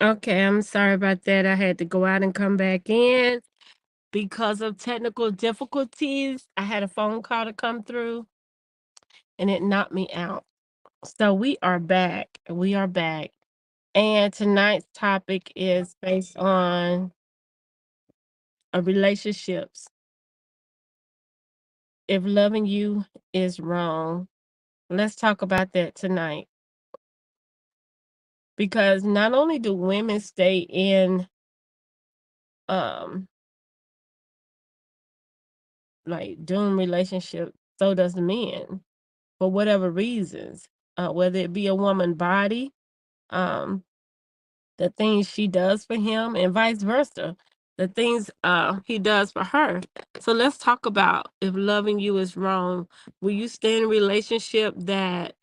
Okay, I'm sorry about that. I had to go out and come back in because of technical difficulties. I had a phone call to come through and it knocked me out. So we are back. We are back. And tonight's topic is based on relationships. If loving you is wrong, let's talk about that tonight. Because not only do women stay in um like doomed relationships, so does the men for whatever reasons. Whether it be a woman body, um, the things she does for him, and vice versa, the things he does for her. So let's talk about if loving you is wrong. Will you stay in a relationship that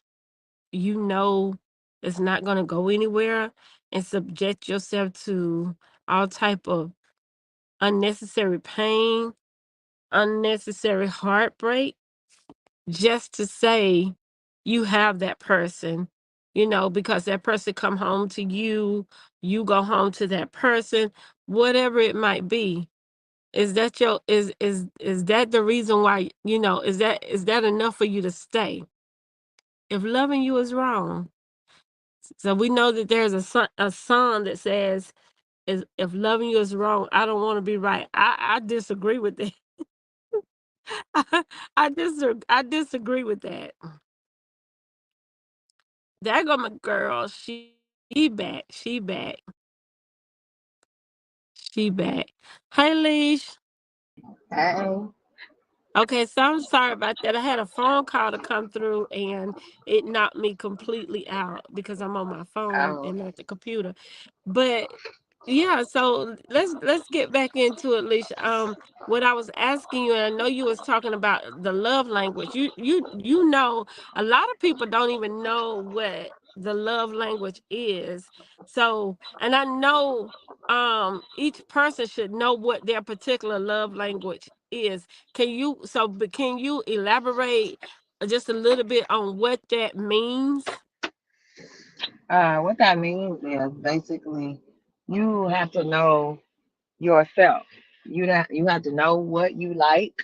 you know is not going to go anywhere and subject yourself to all type of unnecessary pain, unnecessary heartbreak, just to say you have that person, because that person come home to you, you go home to that person, whatever it might be. Is that your is that the reason why, is that enough for you to stay? If loving you is wrong. So we know that there's a song that says, is if loving you is wrong, I don't want to be right. I disagree with that. I disagree with that. That go my girl. She back. She back. Hey, Leash. Hey. Okay, so I'm sorry about that. I had a phone call to come through and it knocked me completely out because I'm on my phone Oh, and not the computer. But yeah, so let's get back into it, Leisha. What I was asking you, and I know you was talking about the love language. You know, a lot of people don't even know what the love language is. So, and I know each person should know what their particular love language is. But can you elaborate just a little bit on what that means? what that means is basically you have to know yourself. You have to know what you like,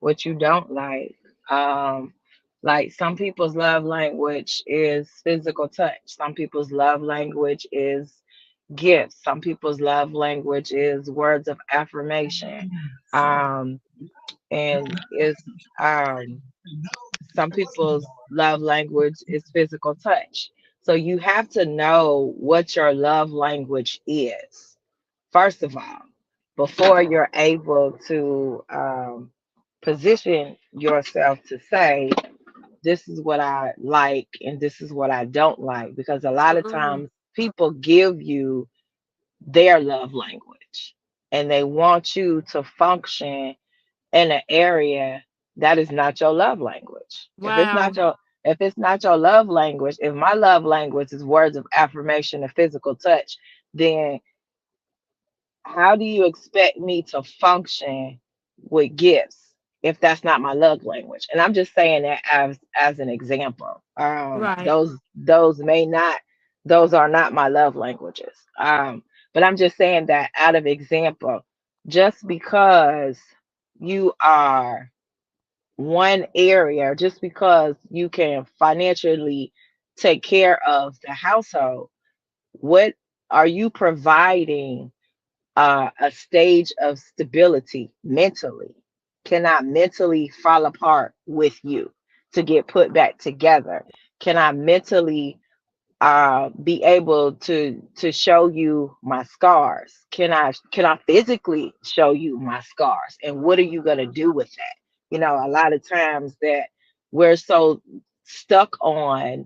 what you don't like. Um, like some people's love language is physical touch. Some people's love language is gifts. Some people's love language is words of affirmation. Um, and it's um some people's love language is physical touch. So you have to know what your love language is, first of all, before you're able to position yourself to say, this is what I like and this is what I don't like. Because a lot of Mm-mm. times people give you their love language and they want you to function in an area that is not your love language. Wow. If it's not your love language, if my love language is words of affirmation and physical touch, then how do you expect me to function with gifts if that's not my love language? And I'm just saying that as an example. Right. Those are not my love languages. But I'm just saying that out of example, just because you are one area, just because you can financially take care of the household, what are you providing a stage of stability mentally? Can I mentally fall apart with you to get put back together? Can I mentally be able to show you my scars? Can I physically show you my scars? And what are you gonna do with that? A lot of times that we're so stuck on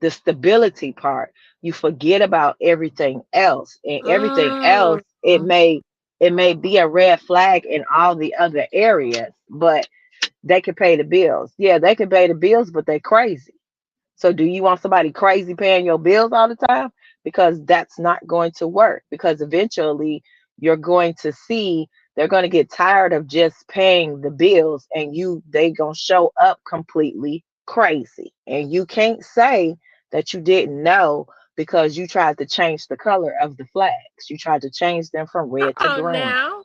the stability part, you forget about everything else, and everything Mm. else it may be a red flag in all the other areas, but they can pay the bills. Yeah, they can pay the bills, but they crazy. So do you want somebody crazy paying your bills all the time? Because that's not going to work. Because eventually you're going to see they're going to get tired of just paying the bills, and they going to show up completely crazy. And you can't say that you didn't know, because you tried to change the color of the flags. You tried to change them from Come red to on green. now.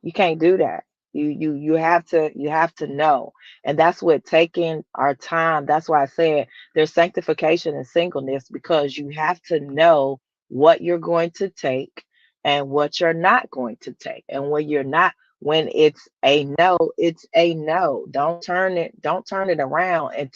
You can't do that. You have to know. And that's what taking our time. That's why I said there's sanctification and singleness, because you have to know what you're going to take and what you're not going to take. And when it's a no, it's a no. Don't turn it around and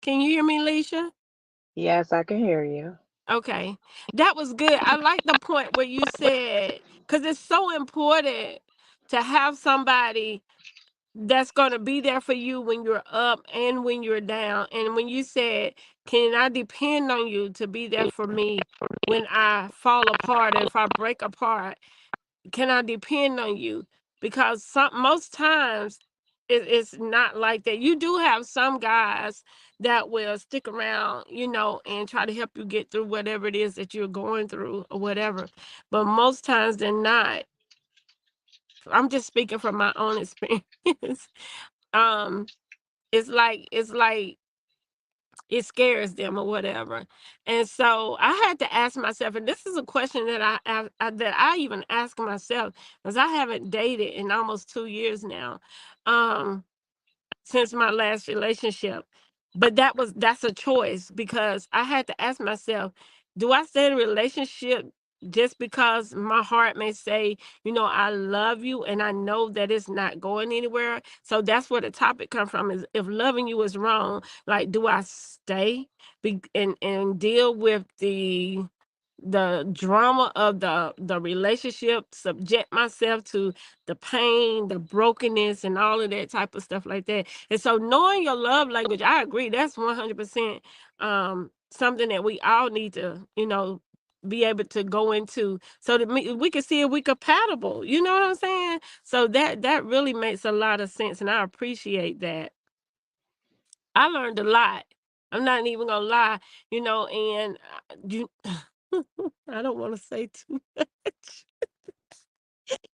Can you hear me, Leisha? yes, I can hear you. Okay. That was good. I like the point where you said, because it's so important to have somebody that's going to be there for you when you're up and when you're down. And when you said, can I depend on you to be there for me when I fall apart, if I break apart? Can I depend on you? Because most times it's not like that. You do have some guys that will stick around, and try to help you get through whatever it is that you're going through or whatever. But most times they're not. I'm just speaking from my own experience. um, it's like it scares them or whatever. And so I had to ask myself, and this is a question that I even ask myself, because I haven't dated in almost 2 years now. Um, since my last relationship. But that's a choice, because I had to ask myself, do I stay in a relationship just because my heart may say, I love you and I know that it's not going anywhere? So that's where the topic come from, is if loving you is wrong, like, do I stay and deal with the drama of the relationship, subject myself to the pain, the brokenness, and all of that type of stuff like that. And so knowing your love language, I agree, that's 100% something that we all need to, be able to go into, so that we can see if we compatible. You know what I'm saying? So that really makes a lot of sense, and I appreciate that. I learned a lot. I'm not even gonna lie, and you I don't want to say too much,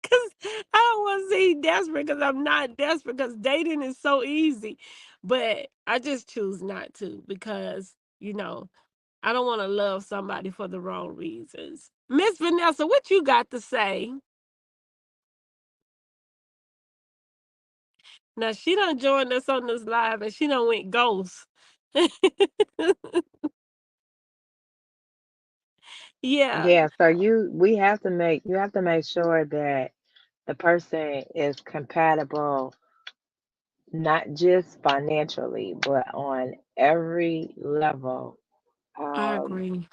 because I don't want to say desperate, because I'm not desperate, because dating is so easy. But I just choose not to, because, I don't want to love somebody for the wrong reasons. Miss Vanessa, what you got to say? Now, she done joined us on this live and she done went ghost. Yeah, Yeah, so you have to make sure that the person is compatible, not just financially, but on every level. I Um, agree.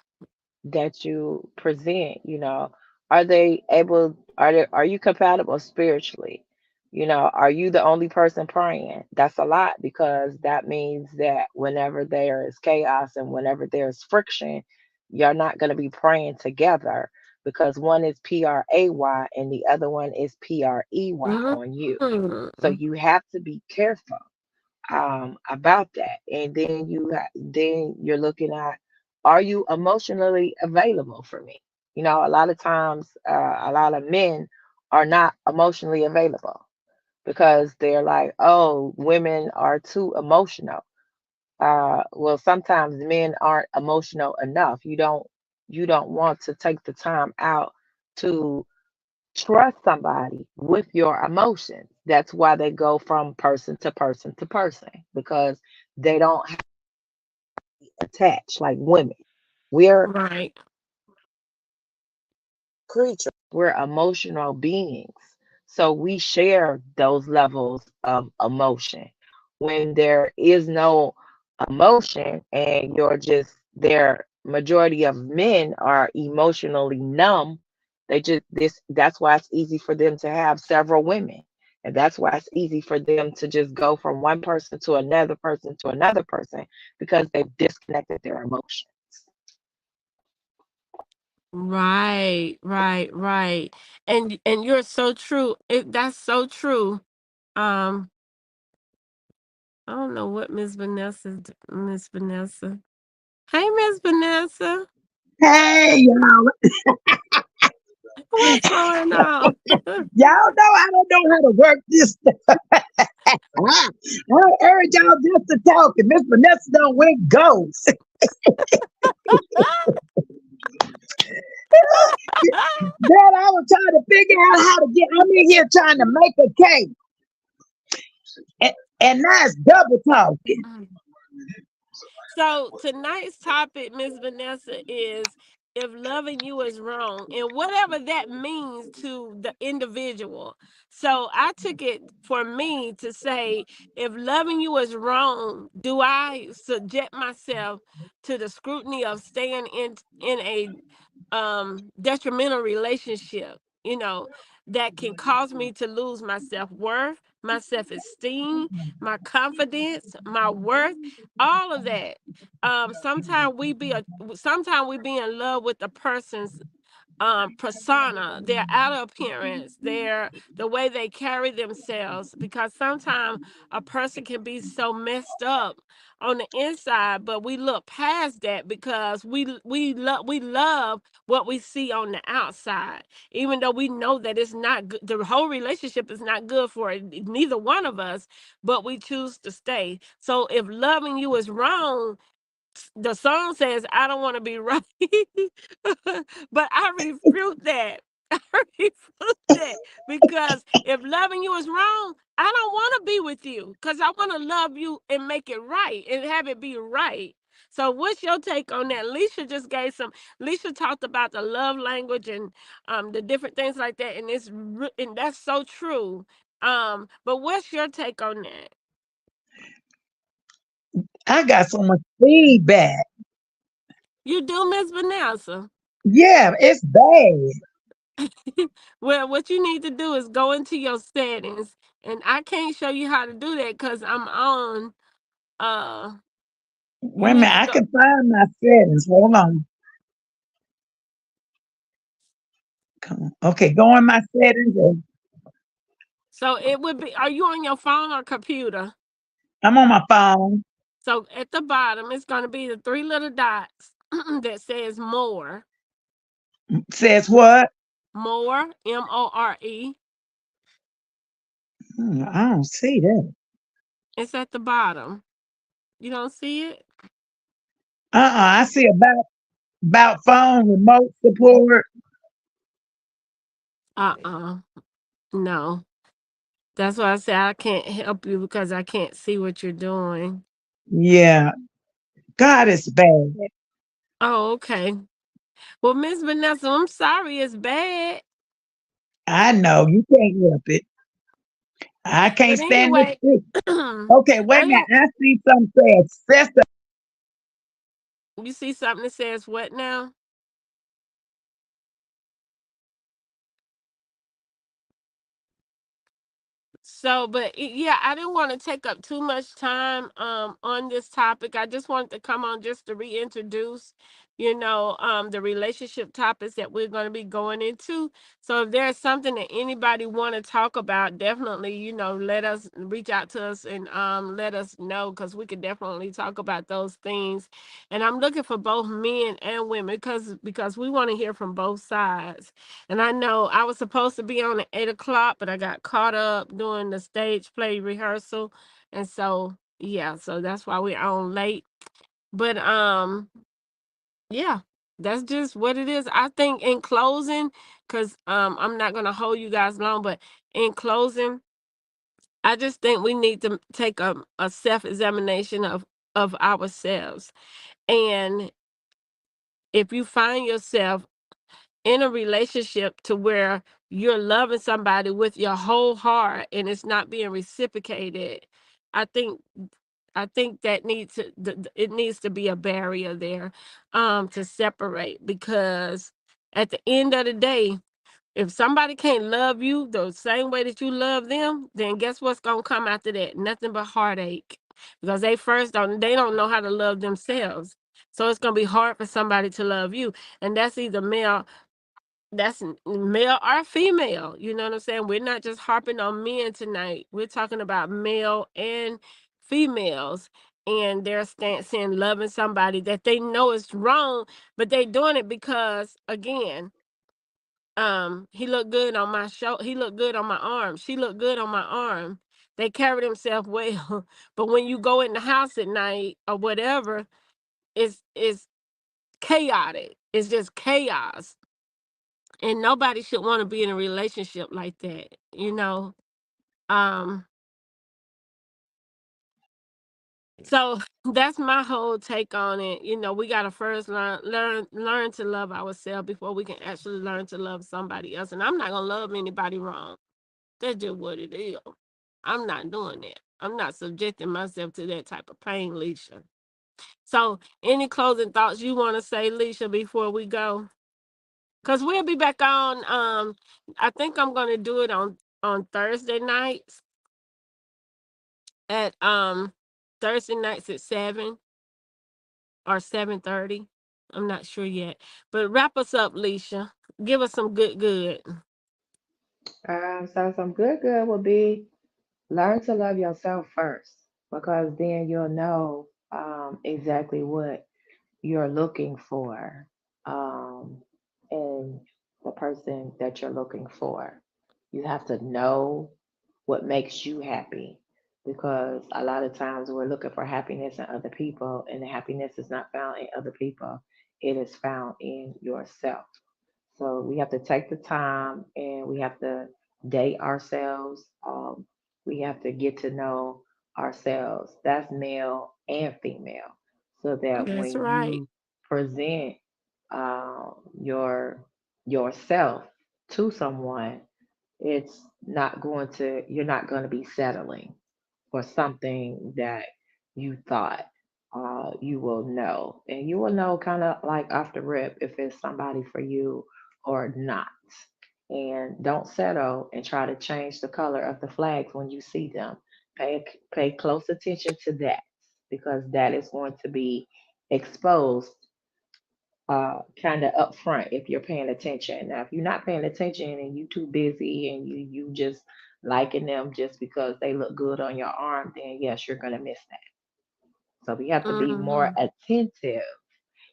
that you present, are you compatible spiritually? Are you the only person praying? That's a lot, because that means that whenever there is chaos and whenever there's friction, you're not going to be praying together, because one is pray and the other one is prey on you. So Mhm. you have to be careful about that. And then you're looking at, are you emotionally available for me? A lot of times, a lot of men are not emotionally available, because they're like, oh, women are too emotional. Well, sometimes men aren't emotional enough. You don't want to take the time out to trust somebody with your emotions. That's why they go from person to person to person, because they don't have attached like women. We're Right. creatures, we're emotional beings. So we share those levels of emotion. When there is no emotion and you're just there, majority of men are emotionally numb. That's why it's easy for them to have several women. And that's why it's easy for them to just go from one person to another person to another person, because they've disconnected their emotions. Right, right, right. And you're so true. That's so true. Um, I don't know what Miss Vanessa. Hey, Miss Vanessa. Hey, y'all. What's going on? Y'all know I don't know how to work this. I urge y'all just to talk, and Miss Vanessa don't win goes. Then I was trying to figure out how to get. I'm in here trying to make a cake, and, and now it's double talking. So tonight's topic, Miss Vanessa, is if loving you is wrong, and whatever that means to the individual. So I took it for me to say, if loving you is wrong, do I subject myself to the scrutiny of staying in a detrimental relationship, that can cause me to lose my self-worth, my self-esteem, my confidence, my worth, all of that. Sometimes we be in love with the person's persona, their outer appearance, the way they carry themselves, because sometimes a person can be so messed up on the inside, but we look past that because we love what we see on the outside, even though we know that it's not good. The whole relationship is not good for neither one of us, but we choose to stay. So if loving you is wrong, the song says, I don't want to be right. But I refute that. I refute that, because if loving you is wrong, I don't want to be with you, because I want to love you and make it right and have it be right. So what's your take on that? Leisha talked about the love language and the different things like that, and and that's so true. But what's your take on that? I got so much feedback. You do, Miss Vanessa? Yeah, it's bad. Well, what you need to do is go into your settings, and I can't show you how to do that because I'm on. Uh, you Wait a need minute, to I go. can find my settings. Hold on. Come on. Okay, go in my settings. And So it would be. Are you on your phone or computer? I'm on my phone. So at the bottom, it's going to be the three little dots that says more, Says what? more, MORE. I don't see that. It's at the bottom. You don't see it? I see about phone remote support. No. That's why I say I can't help you because I can't see what you're doing. Yeah, God is bad. Oh, okay. Well, Miss Vanessa, I'm sorry it's bad. I know you can't help it. I can't But stand this anyway, shit. I Okay, wait a minute. don't I see something says sister. you see something that says what now? So, but yeah, I didn't want to take up too much time on this topic. I just wanted to come on just to reintroduce, the relationship topics that we're going to be going into. So, if there's something that anybody want to talk about, definitely, let us reach out to us and let us know, because we could definitely talk about those things. And I'm looking for both men and women because we want to hear from both sides. And I know I was supposed to be on at 8 o'clock, but I got caught up doing the stage play rehearsal. And so, yeah, so that's why we're on late. But yeah, that's just what it is. I think in closing, because I'm not gonna hold you guys long, but in closing, I just think we need to take a self-examination of ourselves. And if you find yourself in a relationship to where you're loving somebody with your whole heart and it's not being reciprocated, I think that it needs to be a barrier there, to separate, because at the end of the day, if somebody can't love you the same way that you love them, then guess what's gonna come after that? Nothing but heartache, because they don't know how to love themselves. So it's gonna be hard for somebody to love you, and that's male or female. You know what I'm saying? We're not just harping on men tonight. We're talking about male and females, and they're saying loving somebody that they know is wrong, but they doing it because, again, he looked good on my show. He looked good on my arm. She looked good on my arm. They carry themselves well, but when you go in the house at night or whatever, it's chaotic. It's just chaos, and nobody should want to be in a relationship like that. Um, so that's my whole take on it. We gotta first learn to love ourselves before we can actually learn to love somebody else. And I'm not gonna love anybody wrong. That's just what it is. I'm not doing that. I'm not subjecting myself to that type of pain, Leisha. So, any closing thoughts you want to say, Leisha, before we go? Cause we'll be back on. I think I'm gonna do it on Thursday nights at Thursday nights at 7 or 7:30. I'm not sure yet. But wrap us up, Leisha. Give us some good. So some good would be learn to love yourself first, because then you'll know exactly what you're looking for um, in the person that you're looking for. You have to know what makes you happy, because a lot of times we're looking for happiness in other people, and the happiness is not found in other people, it is found in yourself. So we have to take the time and we have to date ourselves. We have to get to know ourselves. That's male and female. So that That's when right. you present your yourself to someone, it's not going to you're not going to be settling for something that you thought you will know. And you will know kind of like off the rip if it's somebody for you or not. And don't settle and try to change the color of the flags when you see them. Pay close attention to that, because that is going to be exposed kind of upfront if you're paying attention. Now, if you're not paying attention and you too busy and you just liking them just because they look good on your arm, then yes, you're gonna miss that. So we have to be more Hmm. attentive.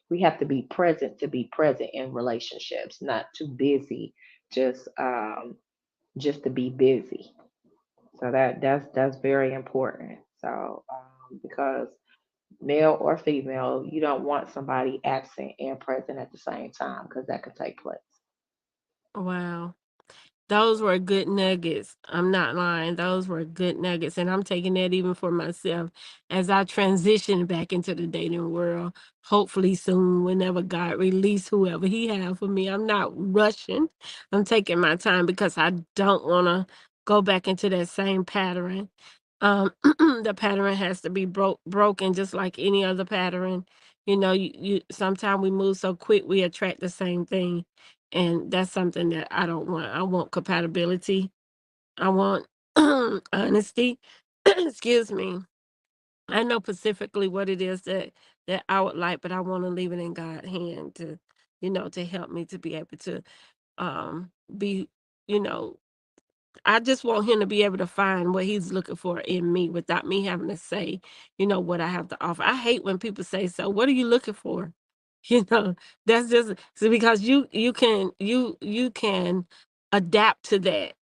We have to be present in relationships, not too busy just just to be busy. So that's very important. So because male or female, you don't want somebody absent and present at the same time, because that could take place. Wow. Those were good nuggets. I'm not lying. Those were good nuggets. And I'm taking that even for myself as I transition back into the dating world. Hopefully soon, whenever God release whoever he have for me. I'm not rushing. I'm taking my time because I don't want to go back into that same pattern. The pattern has to be broken just like any other pattern. You sometimes we move so quick we attract the same thing. And that's something that I don't want. I want compatibility. I want honesty. Excuse me. I know specifically what it is that I would like, but I want to leave it in God's hand to help me to be able to be, you know, I just want him to be able to find what he's looking for in me without me having to say, what I have to offer. I hate when people say, "So, what are you looking for?" You know, that's just because you can adapt to that.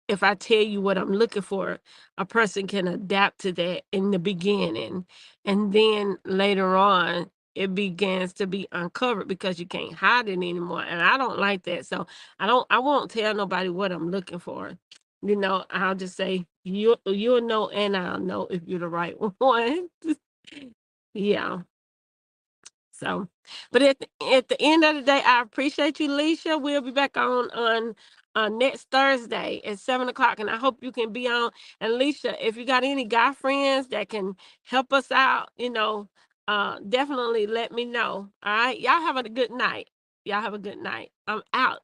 If I tell you what I'm looking for, a person can adapt to that in the beginning. And then later on, it begins to be uncovered because you can't hide it anymore. And I don't like that. So I won't tell nobody what I'm looking for. I'll just say you'll know and I'll know if you're the right one. Yeah. So, but at the end of the day, I appreciate you, Leisha. We'll be back on next Thursday at 7 o'clock, and I hope you can be on. And Leisha, if you got any guy friends that can help us out, definitely let me know. All right, y'all have a good night. Y'all have a good night. I'm out.